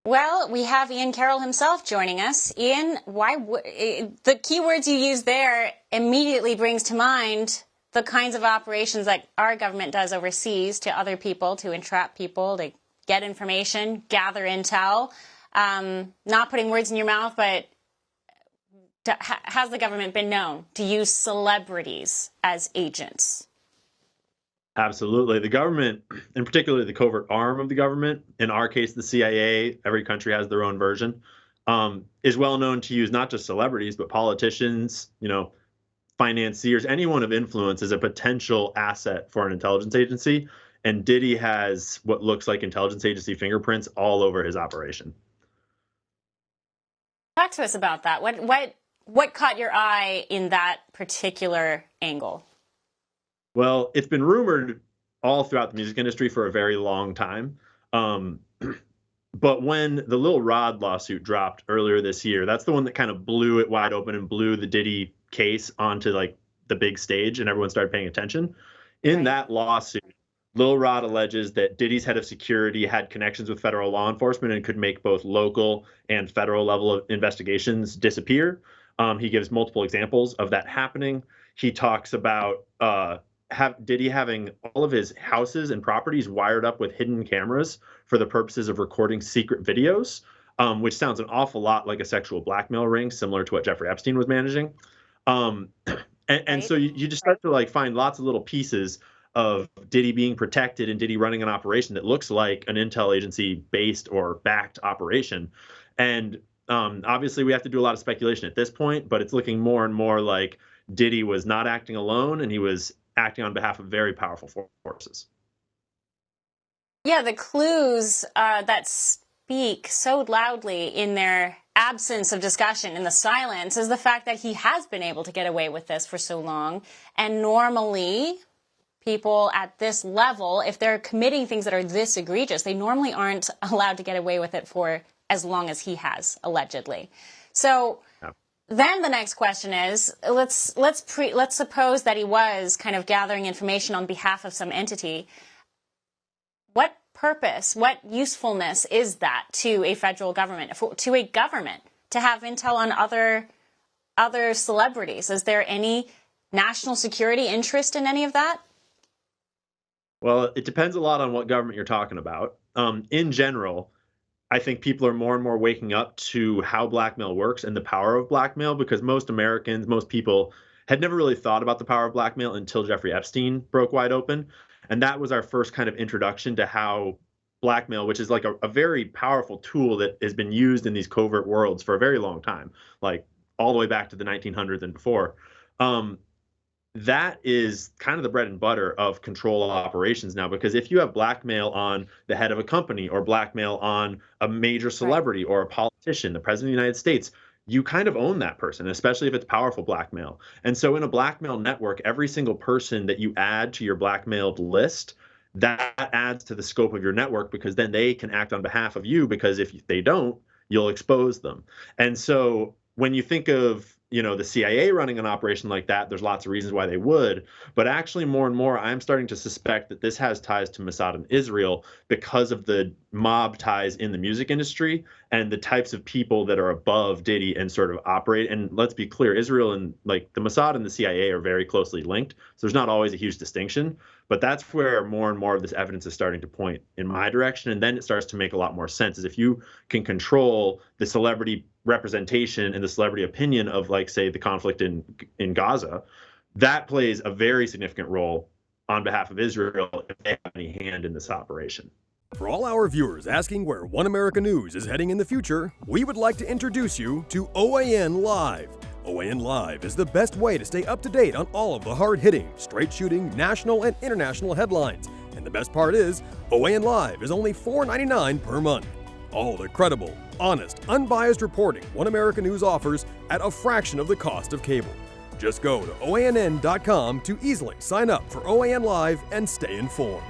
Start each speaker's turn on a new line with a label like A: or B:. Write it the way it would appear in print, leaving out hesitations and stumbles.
A: Well, we have Ian Carroll himself joining us. Ian, the keywords you use there immediately brings to mind the kinds of operations that our government does overseas to other people, to entrap people, to get information, gather intel. Not putting words in your mouth, but has the government been known to use celebrities as agents?
B: Absolutely. The government, in particular the covert arm of the government, in our case, the CIA, every country has their own version, is well known to use not just celebrities, but politicians, financiers, anyone of influence as a potential asset for an intelligence agency. And Diddy has what looks like intelligence agency fingerprints all over his operation.
A: Talk to us about that. What caught your eye in that particular angle?
B: Well, it's been rumored all throughout the music industry for a very long time. But when the Lil Rod lawsuit dropped earlier this year, that's the one that kind of blew it wide open and blew the Diddy case onto like the big stage and everyone started paying attention. In that lawsuit, Lil Rod alleges that Diddy's head of security had connections with federal law enforcement and could make both local and federal level of investigations disappear. He gives multiple examples of that happening. He talks about Diddy having all of his houses and properties wired up with hidden cameras for the purposes of recording secret videos, which sounds an awful lot like a sexual blackmail ring, similar to what Jeffrey Epstein was managing. And so you just start to like find lots of little pieces of Diddy being protected and Diddy running an operation that looks like an intel agency based or backed operation. And obviously we have to do a lot of speculation at this point, but it's looking more and more like Diddy was not acting alone and he was acting on behalf of very powerful forces.
A: Yeah, the clues that speak so loudly in their absence of discussion, in the silence, is the fact that he has been able to get away with this for so long. And normally, people at this level, if they're committing things that are this egregious, they normally aren't allowed to get away with it for as long as he has, allegedly. So then the next question is, let's suppose that he was kind of gathering information on behalf of some entity. What purpose, what usefulness is that to a federal government, to a government, to have intel on other celebrities? Is there any national security interest in any of that?
B: Well, it depends a lot on what government you're talking about. In general, I think people are more and more waking up to how blackmail works and the power of blackmail, because most Americans, most people had never really thought about the power of blackmail until Jeffrey Epstein broke wide open. And that was our first kind of introduction to how blackmail, which is like a very powerful tool that has been used in these covert worlds for a very long time, like all the way back to the 1900s and before. That is kind of the bread and butter of control operations now, because if you have blackmail on the head of a company or blackmail on a major celebrity or a politician, the president of the United States, you kind of own that person, especially if it's powerful blackmail. And so in a blackmail network, every single person that you add to your blackmailed list, that adds to the scope of your network, because then they can act on behalf of you, because if they don't, you'll expose them. And so when you think of the CIA running an operation like that, there's lots of reasons why they would. But actually, more and more, I'm starting to suspect that this has ties to Mossad and Israel because of the mob ties in the music industry and the types of people that are above Diddy and sort of operate. And let's be clear, Israel and like the Mossad and the CIA are very closely linked. So there's not always a huge distinction. But that's where more and more of this evidence is starting to point in my direction. And then it starts to make a lot more sense, is if you can control the celebrity representation and the celebrity opinion of, like, say, the conflict in Gaza, that plays a very significant role on behalf of Israel if they have any hand in this operation.
C: For all our viewers asking where One America News is heading in the future, we would like to introduce you to OAN Live. OAN Live is the best way to stay up to date on all of the hard-hitting, straight-shooting, national and international headlines. And the best part is, OAN Live is only $4.99 per month. All the credible, honest, unbiased reporting One America News offers at a fraction of the cost of cable. Just go to OANN.com to easily sign up for OAN Live and stay informed.